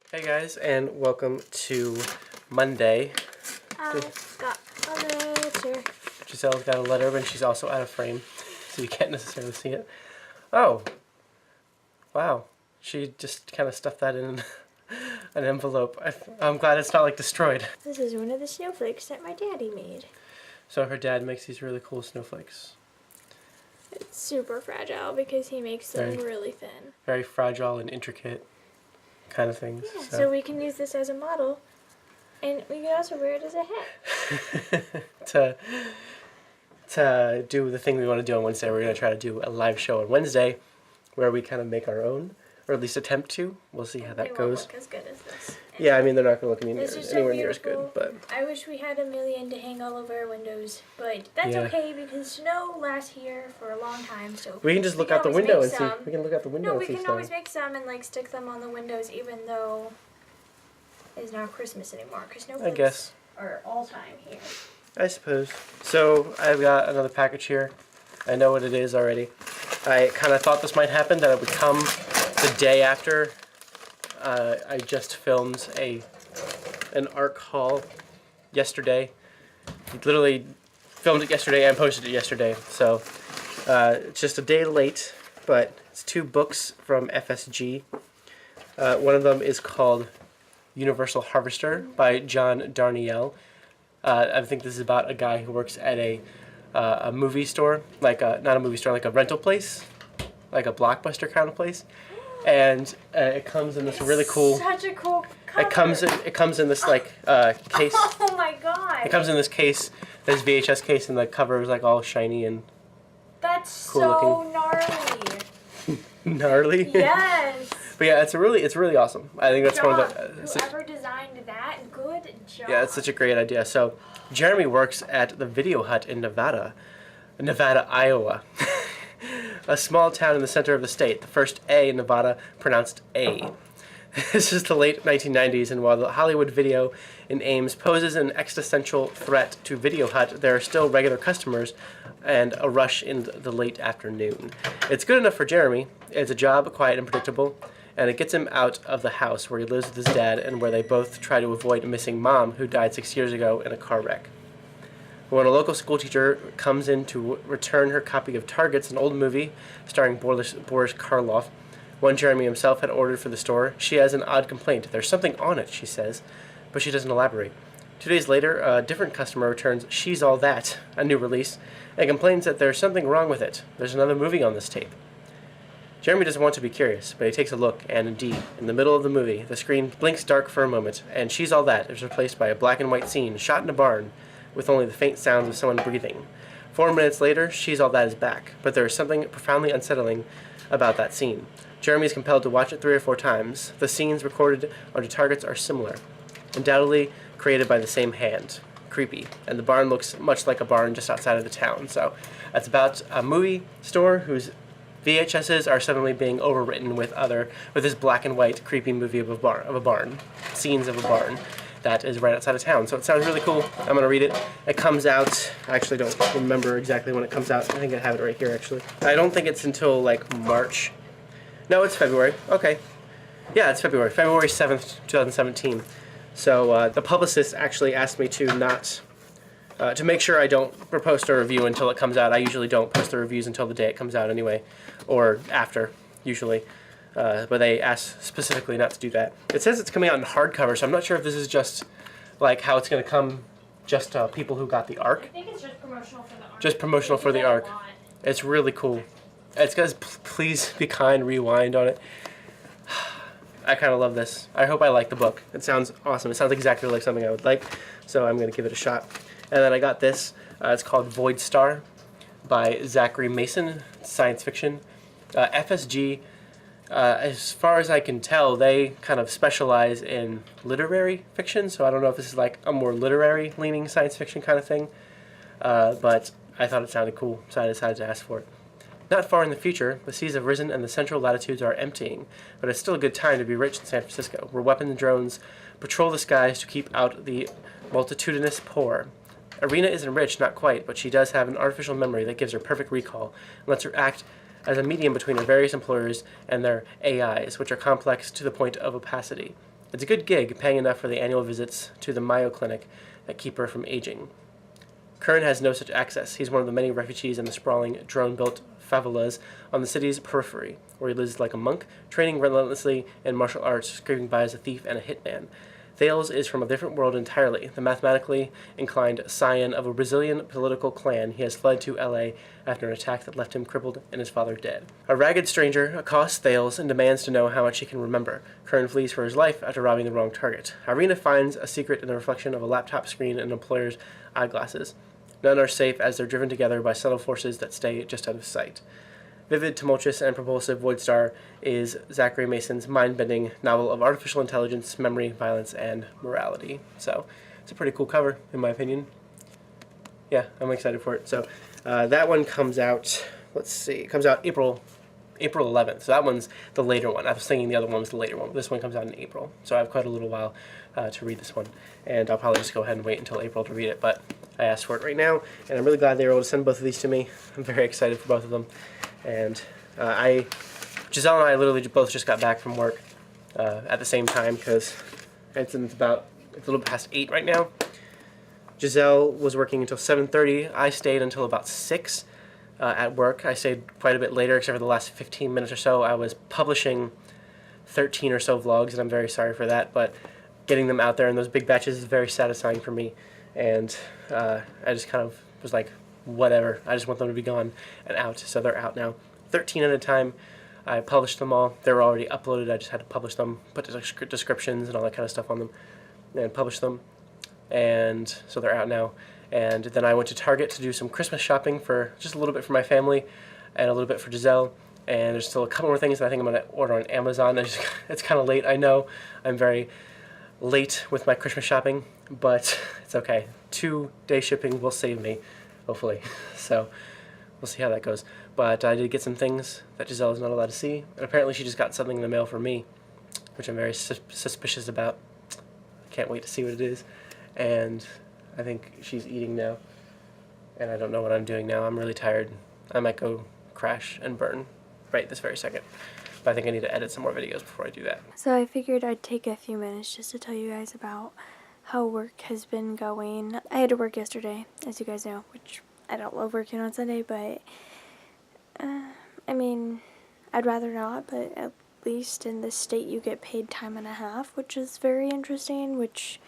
Hey guys, and welcome to Monday. I got a letter. Giselle's got a letter, but she's also out of frame, so you can't necessarily see it. Oh, wow. She just kind of stuffed that in an envelope. I'm glad it's not, like, destroyed. This is one of the snowflakes that my daddy made. So her dad makes these really cool snowflakes. It's super fragile because he makes them really thin. Very fragile and intricate kind of things. Yeah, so we can use this as a model, and we can also wear it as a hat. to do the thing we want to do on Wednesday, we're going to try to do a live show on Wednesday where we kind of make our own, or at least attempt to. We'll see how that goes. Won't look as good as this. Yeah, I mean, they're not going to look anywhere near as beautiful. good, but... I wish we had a million to hang all over our windows, but that's okay because snow lasts here for a long time, so... We can just look out the window and see. We can look out the window and see we can always make some and, like, stick them on the windows even though it's not Christmas anymore, because snowflakes are all-time here. I suppose. So, I've got another package here. I know what it is already. I kind of thought this might happen, that it would come the day after I just filmed an ARC haul yesterday. Literally filmed it yesterday and posted it yesterday. So it's just a day late, but it's 2 books from FSG. One of them is called Universal Harvester by John Darnielle. I think this is about a guy who works at a movie store, like not a movie store, like a rental place, like a Blockbuster kind of place. And it comes in this really cool. Such a cool cover. It comes in this like case. Oh my god! It comes in this case, this VHS case, and the cover is like all shiny and. That's cool so looking. gnarly. Gnarly. Yes. But yeah, it's really awesome. I think that's one of the. Whoever designed that, good job. Yeah, it's such a great idea. So, Jeremy works at the Video Hut in Nevada, Iowa. A small town in the center of the state. The first A in Nevada pronounced A. This is the late 1990s, and while the Hollywood video in Ames poses an existential threat to Video Hut, there are still regular customers and a rush in the late afternoon. It's good enough for Jeremy. It's a job, quiet and predictable, and it gets him out of the house where he lives with his dad and where they both try to avoid a missing mom who died 6 years ago in a car wreck. When a local schoolteacher comes in to return her copy of Targets, an old movie starring Boris Karloff, one Jeremy himself had ordered for the store, she has an odd complaint. There's something on it, she says, but she doesn't elaborate. 2 days later, a different customer returns She's All That, a new release, and complains that there's something wrong with it. There's another movie on this tape. Jeremy doesn't want to be curious, but he takes a look, and indeed, in the middle of the movie, the screen blinks dark for a moment, and She's All That is replaced by a black and white scene shot in a barn, with only the faint sounds of someone breathing. 4 minutes later, She's All That is back, but there is something profoundly unsettling about that scene. Jeremy is compelled to watch it 3 or 4 times. The scenes recorded onto Targets are similar, undoubtedly created by the same hand. Creepy. And the barn looks much like a barn just outside of the town. So it's about a movie store whose VHSs are suddenly being overwritten with this black and white creepy movie of a barn, scenes of a barn that is right outside of town. So it sounds really cool. I'm going to read it. It comes out, I actually don't remember exactly when it comes out. I think I have it right here, actually. I don't think it's until, like, March. No, it's February. Okay. Yeah, it's February. February 7th, 2017. So the publicist actually asked me to not, to make sure I don't post a review until it comes out. I usually don't post the reviews until the day it comes out anyway, or after, usually. But they asked specifically not to do that. It says it's coming out in hardcover, so I'm not sure if this is just like how it's going to come just to people who got the ARC. I think it's just promotional for the ARC. Just promotional for the ARC. It's really cool. It's guys, please be kind, rewind on it. I kind of love this. I hope I like the book. It sounds awesome. It sounds exactly like something I would like, so I'm going to give it a shot. And then I got this. It's called Void Star by Zachary Mason. It's science fiction. FSG. As far as I can tell, they kind of specialize in literary fiction, so I don't know if this is like a more literary-leaning science fiction kind of thing, but I thought it sounded cool, so I decided to ask for it. Not far in the future, the seas have risen and the central latitudes are emptying, but it's still a good time to be rich in San Francisco, where weapon drones patrol the skies to keep out the multitudinous poor. Irina isn't rich, not quite, but she does have an artificial memory that gives her perfect recall and lets her act as a medium between her various employers and their AIs, which are complex to the point of opacity. It's a good gig, paying enough for the annual visits to the Mayo Clinic that keep her from aging. Kern has no such access. He's one of the many refugees in the sprawling, drone-built favelas on the city's periphery, where he lives like a monk, training relentlessly in martial arts, scraping by as a thief and a hitman. Thales is from a different world entirely, the mathematically inclined scion of a Brazilian political clan. He has fled to L.A. after an attack that left him crippled and his father dead. A ragged stranger accosts Thales and demands to know how much he can remember. Kern flees for his life after robbing the wrong target. Irina finds a secret in the reflection of a laptop screen and an employer's eyeglasses. None are safe as they're driven together by subtle forces that stay just out of sight. Vivid, tumultuous, and propulsive, Void Star is Zachary Mason's mind-bending novel of artificial intelligence, memory, violence, and morality. So, it's a pretty cool cover, in my opinion. Yeah, I'm excited for it. So, that one comes out, let's see, it comes out April 11th. So that one's the later one. I was thinking the other one was the later one, but this one comes out in April. So I have quite a little while to read this one. And I'll probably just go ahead and wait until April to read it. But I asked for it right now, and I'm really glad they were able to send both of these to me. I'm very excited for both of them. And Giselle and I literally both just got back from work at the same time, because it's a little past 8 right now. Giselle was working until 7:30. I stayed until about 6 at work. I stayed quite a bit later, except for the last 15 minutes or so. I was publishing 13 or so vlogs, and I'm very sorry for that, but getting them out there in those big batches is very satisfying for me. And I just kind of was like, whatever. I just want them to be gone and out. So they're out now. 13 at a time. I published them all. They were already uploaded. I just had to publish them, put descriptions and all that kind of stuff on them, and publish them. And so they're out now. And then I went to Target to do some Christmas shopping for just a little bit for my family and a little bit for Giselle. And there's still a couple more things that I think I'm going to order on Amazon. It's kind of late, I know. I'm very late with my Christmas shopping, but it's okay. 2-day shipping will save me, hopefully. So we'll see how that goes. But I did get some things that Giselle is not allowed to see. And apparently she just got something in the mail for me, which I'm very suspicious about. I can't wait to see what it is. And I think she's eating now. And I don't know what I'm doing now. I'm really tired. I might go crash and burn right this very second. But I think I need to edit some more videos before I do that. So I figured I'd take a few minutes just to tell you guys about how work has been going. I had to work yesterday, as you guys know, which I don't love working on Sunday, but I mean, I'd rather not, but at least in this state you get paid time and a half, which is very interesting, which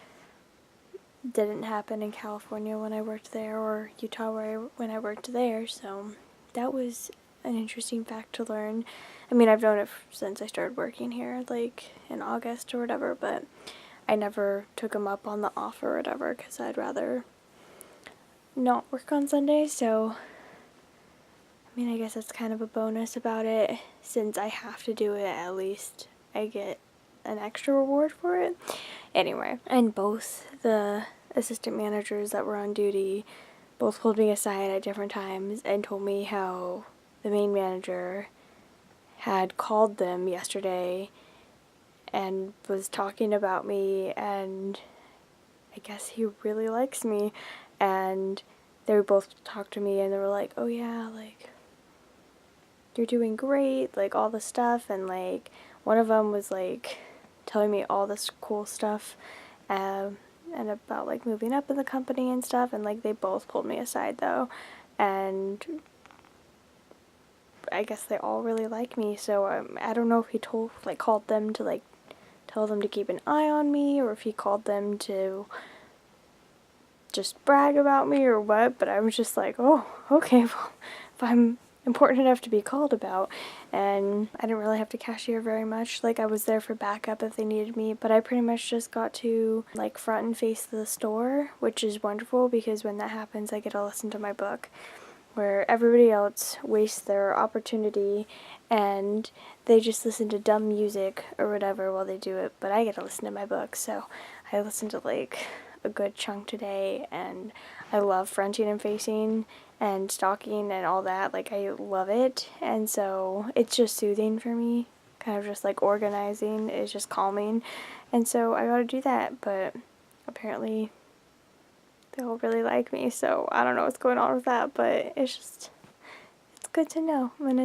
didn't happen in California when I worked there, or Utah when I worked there, so that was an interesting fact to learn. I mean, I've known it since I started working here, like in August or whatever, but I never took them up on the offer or whatever, because I'd rather not work on Sunday, so I mean, I guess that's kind of a bonus about it. Since I have to do it, at least I get an extra reward for it. Anyway, and both the assistant managers that were on duty both pulled me aside at different times and told me how the main manager had called them yesterday and was talking about me, and I guess he really likes me, and they both talked to me and they were like, oh yeah, like, you're doing great, like all the stuff, and like one of them was like telling me all this cool stuff and about like moving up in the company and stuff, and like they both pulled me aside though, and I guess they all really like me, so I don't know if he called them to like tell them to keep an eye on me, or if he called them to just brag about me or what, but I was just like, oh, okay, well, if I'm important enough to be called about. And I didn't really have to cashier very much. Like, I was there for backup if they needed me, but I pretty much just got to like front and face the store, which is wonderful because when that happens I get to listen to my book, where everybody else wastes their opportunity and they just listen to dumb music or whatever while they do it, but I get to listen to my book. So I listened to like a good chunk today, and I love fronting and facing and stalking and all that. Like, I love it, and so it's just soothing for me. Kind of just like organizing is just calming, and so I gotta do that. But apparently they all really like me, so I don't know what's going on with that, but it's good to know, and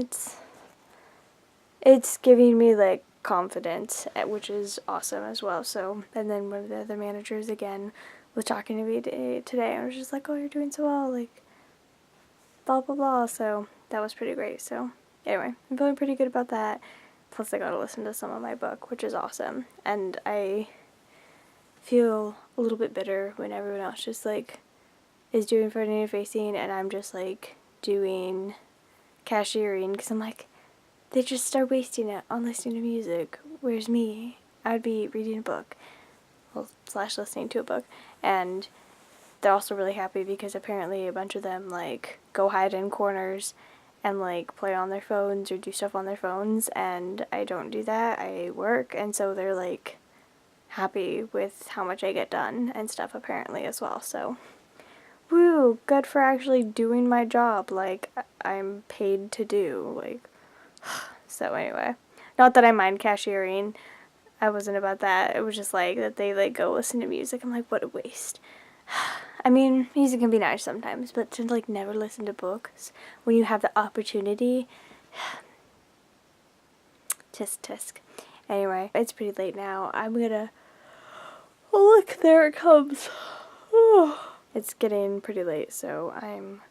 it's giving me like confident, which is awesome as well. So, and then one of the other managers again was talking to me today, and I was just like, oh, you're doing so well, like, blah, blah, blah. So that was pretty great. So anyway, I'm feeling pretty good about that. Plus I got to listen to some of my book, which is awesome. And I feel a little bit bitter when everyone else just, like, is doing front-end facing, and I'm just, like, doing cashiering, because I'm like, they just start wasting it on listening to music. Where's me? I'd be reading a book. Well, / listening to a book. And they're also really happy because apparently a bunch of them, like, go hide in corners and, like, play on their phones or do stuff on their phones, and I don't do that. I work, and so they're, like, happy with how much I get done and stuff apparently as well. So, woo, good for actually doing my job, like, I'm paid to do, like. So anyway, not that I mind cashiering, I wasn't about that. It was just like that they, like, go listen to music. I'm like, what a waste. I mean, music can be nice sometimes, but to, like, never listen to books when you have the opportunity. Tisk tisk. Anyway, it's pretty late now. I'm gonna, oh look, there it comes. It's getting pretty late, so I'm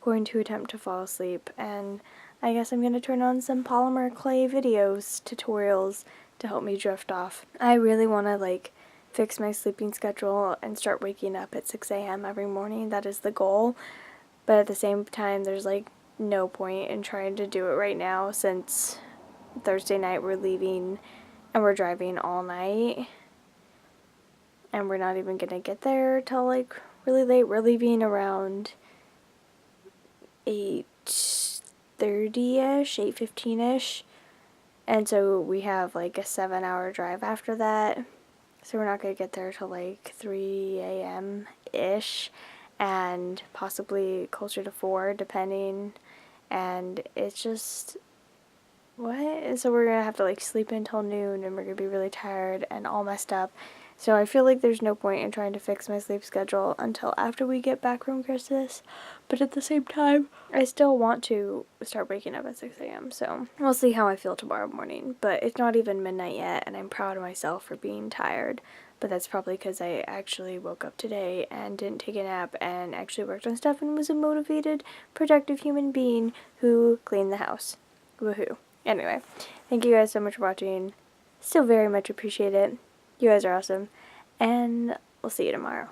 going to attempt to fall asleep, and I guess I'm going to turn on some polymer clay videos, tutorials, to help me drift off. I really want to, like, fix my sleeping schedule and start waking up at 6 a.m. every morning. That is the goal, but at the same time, there's, like, no point in trying to do it right now, since Thursday night we're leaving and we're driving all night, and we're not even going to get there till, like, really late. We're leaving around 8:30ish, 8:15ish, and so we have, like, a 7-hour drive after that, so we're not going to get there till, like, 3 a.m.-ish, and possibly closer to 4, depending, and it's just, what? So we're going to have to, like, sleep until noon, and we're going to be really tired and all messed up. So I feel like there's no point in trying to fix my sleep schedule until after we get back from Christmas. But at the same time, I still want to start waking up at 6 a.m. So we'll see how I feel tomorrow morning. But it's not even midnight yet, and I'm proud of myself for being tired. But that's probably because I actually woke up today and didn't take a nap and actually worked on stuff and was a motivated, productive human being who cleaned the house. Woohoo. Anyway, thank you guys so much for watching. Still very much appreciate it. You guys are awesome, and we'll see you tomorrow.